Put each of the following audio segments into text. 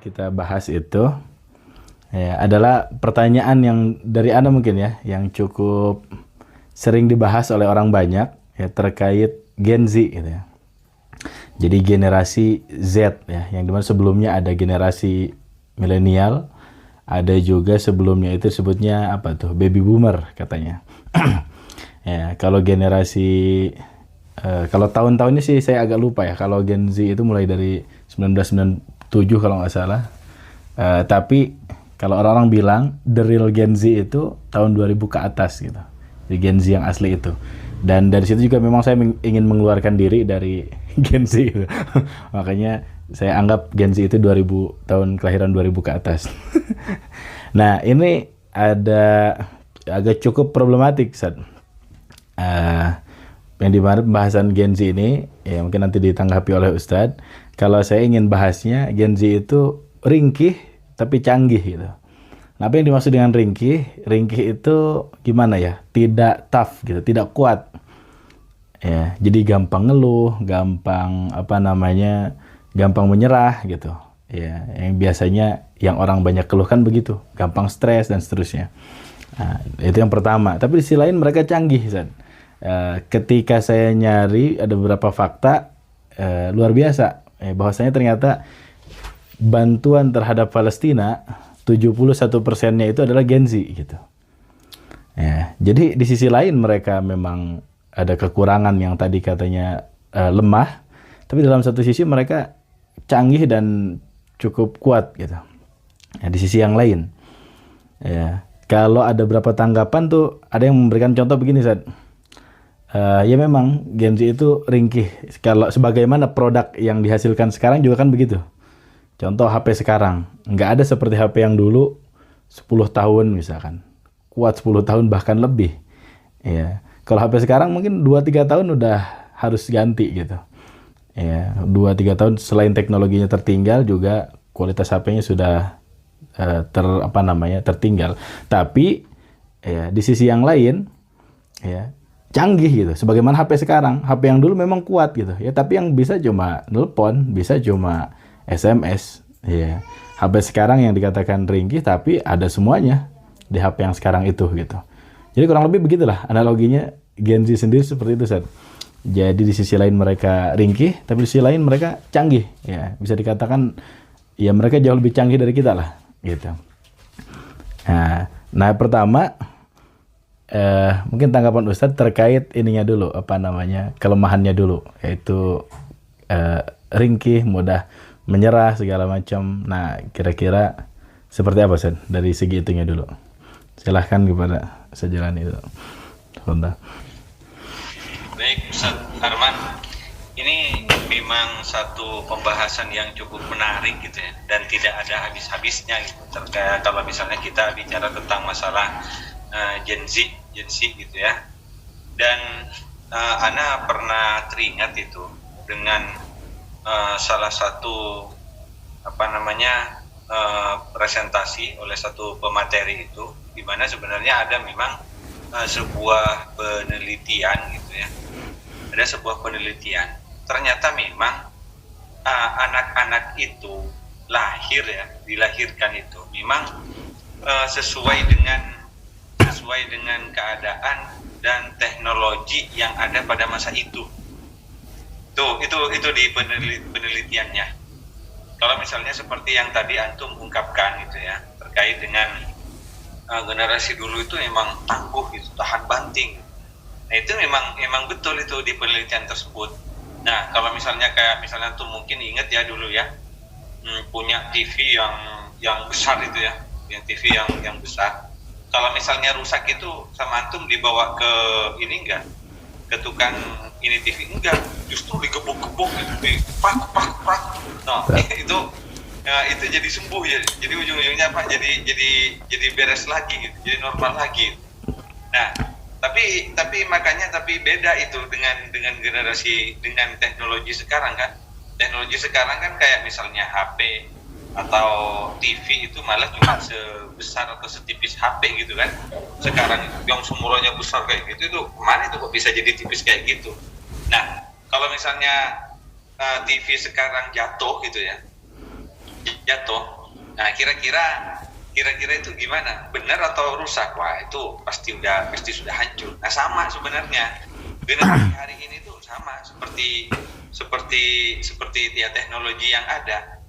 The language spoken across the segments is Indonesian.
kita bahas itu ya adalah pertanyaan yang dari Anda mungkin ya, yang cukup sering dibahas oleh orang banyak ya terkait Gen Z gitu ya. Jadi generasi Z ya, yang dimana sebelumnya ada generasi milenial, ada juga sebelumnya itu sebutnya apa tuh, baby boomer katanya. Ya, kalau generasi kalau tahun-tahunnya sih saya agak lupa ya. Kalau Gen Z itu mulai dari 1997 kalau nggak salah. Tapi kalau orang-orang bilang the real Gen Z itu tahun 2000 ke atas gitu. Jadi Gen Z yang asli itu. Dan dari situ juga memang saya ingin mengeluarkan diri dari Gen Z gitu. Makanya saya anggap Gen Z itu 2000, tahun kelahiran 2000 ke atas. Nah, ini ada agak cukup problematik, Sad. Yang dimana pembahasan Gen Z ini, ya mungkin nanti ditanggapi oleh Ustadz. Kalau saya ingin bahasnya, Gen Z itu ringkih tapi canggih gitu. Nah, apa yang dimaksud dengan ringkih? Ringkih itu gimana ya? Tidak tough gitu, tidak kuat. Ya, jadi gampang ngeluh, gampang gampang menyerah gitu. Ya, yang biasanya yang orang banyak keluhkan begitu, gampang stres dan seterusnya. Nah, itu yang pertama. Tapi di sisi lain mereka canggih, Zan. Ketika saya nyari ada beberapa fakta luar biasa, bahwasanya ternyata bantuan terhadap Palestina 71%-nya itu adalah Gen Z gitu. Ya, jadi di sisi lain mereka memang ada kekurangan yang tadi katanya lemah, tapi dalam satu sisi mereka canggih dan cukup kuat gitu. Ya, di sisi yang lain, ya kalau ada beberapa tanggapan tuh ada yang memberikan contoh begini, Zat. Ya memang Gen Z itu ringkih. Kalau sebagaimana produk yang dihasilkan sekarang juga kan begitu. Contoh HP sekarang, nggak ada seperti HP yang dulu 10 tahun misalkan. Kuat 10 tahun bahkan lebih. Ya. Kalau HP sekarang mungkin 2-3 tahun udah harus ganti gitu. Ya, 2-3 tahun selain teknologinya tertinggal juga kualitas HP-nya sudah tertinggal. Tapi ya di sisi yang lain ya canggih gitu. Sebagaimana HP sekarang, HP yang dulu memang kuat gitu ya, tapi yang bisa cuma nelpon, bisa cuma SMS ya. HP sekarang yang dikatakan ringkih tapi ada semuanya di HP yang sekarang itu gitu. Jadi kurang lebih begitulah analoginya Gen Z sendiri seperti itu, Seth. Jadi di sisi lain mereka ringkih, tapi di sisi lain mereka canggih ya. Bisa dikatakan ya mereka jauh lebih canggih dari kita lah gitu. Nah pertama mungkin tanggapan Ustadz terkait ininya dulu, kelemahannya dulu, yaitu ringkih, mudah menyerah segala macam. Nah, kira-kira seperti apa, Ustadz, dari segi itunya dulu? Silahkan kepada sejalan itu. Honda. Baik, Ustadz Arman, ini memang satu pembahasan yang cukup menarik gitu ya, dan tidak ada habis-habisnya gitu. Terkait kalau misalnya kita bicara tentang masalah Gen Z gitu ya. Dan Ana pernah teringat itu dengan salah satu presentasi oleh satu pemateri itu, di mana sebenarnya ada memang sebuah penelitian gitu ya. Ada sebuah penelitian. Ternyata memang anak-anak itu dilahirkan itu memang sesuai dengan keadaan dan teknologi yang ada pada masa itu. Itu di penelitiannya. Kalau misalnya seperti yang tadi antum ungkapkan gitu ya, terkait dengan generasi dulu itu memang tangguh gitu, tahan banting. Nah, itu memang betul itu di penelitian tersebut. Nah, kalau misalnya antum mungkin ingat ya dulu ya, punya TV yang besar itu ya, yang TV yang besar. Kalau misalnya rusak itu sama antum dibawa ke ini enggak? Ke tukang ini TV enggak, justru digebuk-gebuk gitu, pak. Nah, itu jadi sembuh ya. Jadi ujung-ujungnya apa? Jadi beres lagi gitu, jadi normal lagi. Nah, tapi beda itu dengan generasi, dengan teknologi sekarang kan. Teknologi sekarang kan kayak misalnya HP atau TV itu malah cuma sebesar atau setipis HP gitu kan. Sekarang yang sumurannya besar kayak gitu, itu kemana itu kok bisa jadi tipis kayak gitu. Nah, kalau misalnya TV sekarang jatuh gitu ya, jatuh. Nah, kira-kira itu gimana? Benar atau rusak? Wah, itu pasti sudah hancur. Nah, sama sebenarnya generasi hari ini tuh sama seperti ya teknologi yang ada,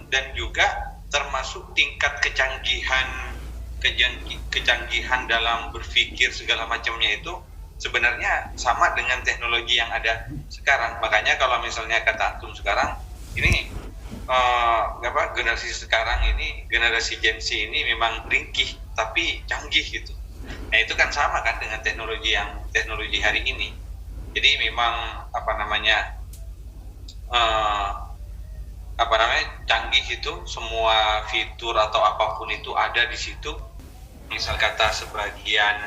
dan juga termasuk tingkat kecanggihan dalam berpikir segala macamnya itu sebenarnya sama dengan teknologi yang ada sekarang. Makanya kalau misalnya kata antum sekarang ini generasi sekarang ini, generasi Gen Z ini memang ringkih tapi canggih gitu. Nah, itu kan sama kan dengan teknologi hari ini. Jadi memang canggih itu, semua fitur atau apapun itu ada di situ. Misal kata sebagian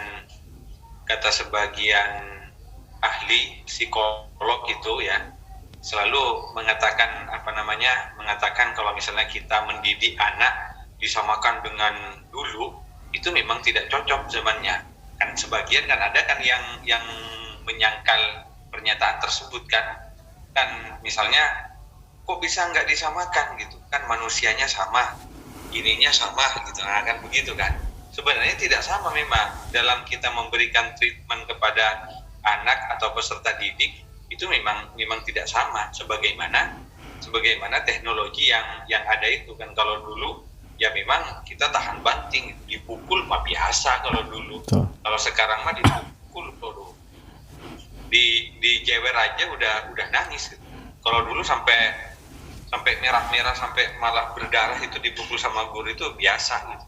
ahli psikolog itu ya selalu mengatakan kalau misalnya kita mendidik anak disamakan dengan dulu, itu memang tidak cocok zamannya. Kan sebagian kan ada kan yang menyangkal pernyataan tersebut kan misalnya kok bisa nggak disamakan gitu kan, manusianya sama, ininya sama gitu. Nah, kan begitu kan. Sebenarnya tidak sama memang dalam kita memberikan treatment kepada anak atau peserta didik, itu memang tidak sama sebagaimana teknologi yang ada itu kan. Kalau dulu ya memang kita tahan banting, dipukul mah biasa kalau dulu. Kalau sekarang mah dipukul tuh, dijewer aja udah nangis gitu. Kalau dulu sampai merah-merah, sampai malah berdarah itu dipukul sama guru itu biasa gitu.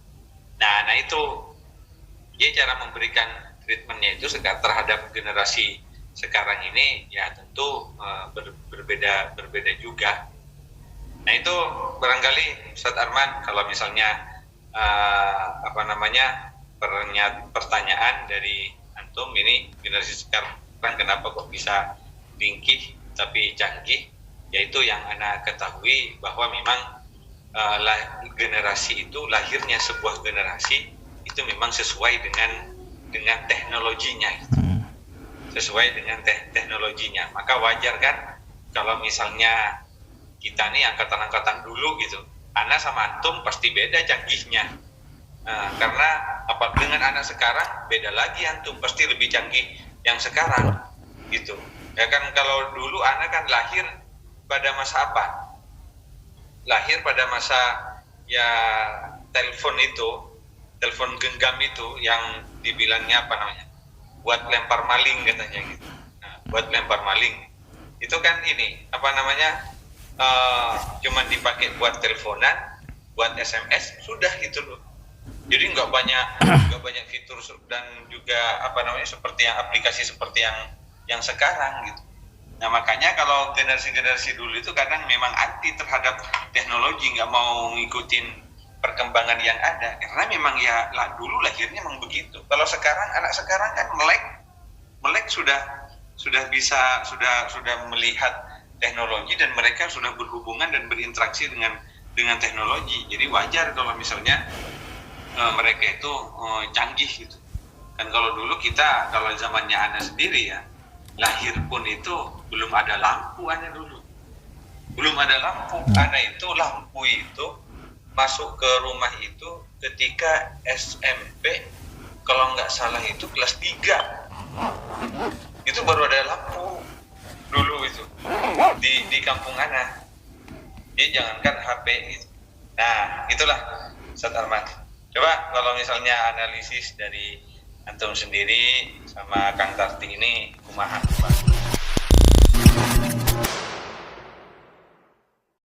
Nah itu dia cara memberikan treatmentnya itu terhadap generasi sekarang ini ya tentu berbeda juga. Nah itu barangkali Ustaz Arman, kalau misalnya pertanyaan dari antum ini, generasi sekarang kenapa kok bisa ringkih tapi canggih, yaitu yang ana ketahui bahwa memang generasi itu, lahirnya sebuah generasi itu memang sesuai dengan teknologinya gitu. Sesuai dengan teknologinya. Maka wajar kan kalau misalnya kita nih angkatan dulu gitu, anak sama antum pasti beda canggihnya. Karena dengan anak sekarang beda lagi, antum pasti lebih canggih yang sekarang gitu. Ya kan, kalau dulu anak kan lahir pada masa apa? Lahir pada masa ya telepon genggam itu yang dibilangnya buat lempar maling katanya gitu. Nah, buat lempar maling itu kan cuman dipakai buat teleponan, buat SMS, sudah gitu loh. Jadi nggak banyak fitur dan juga seperti yang aplikasi seperti yang sekarang gitu. Nah, makanya kalau generasi dulu itu kadang memang anti terhadap teknologi, nggak mau ngikutin perkembangan yang ada, karena memang dulu lahirnya memang begitu. Kalau sekarang, anak sekarang kan melek sudah bisa melihat teknologi, dan mereka sudah berhubungan dan berinteraksi dengan teknologi. Jadi wajar kalau misalnya mereka itu canggih gitu. Kan kalau dulu kalau zamannya anak sendiri ya, lahir pun itu belum ada lampu, anak dulu belum ada lampu. Anak itu lampu itu masuk ke rumah itu ketika SMP, kalau nggak salah itu kelas 3 itu baru ada lampu dulu itu di kampung anak. Jadi jangankan HP gitu. Nah itulah Ustaz Arman. Coba kalau misalnya analisis dari antum sendiri sama Kang Tarti ini kumaha?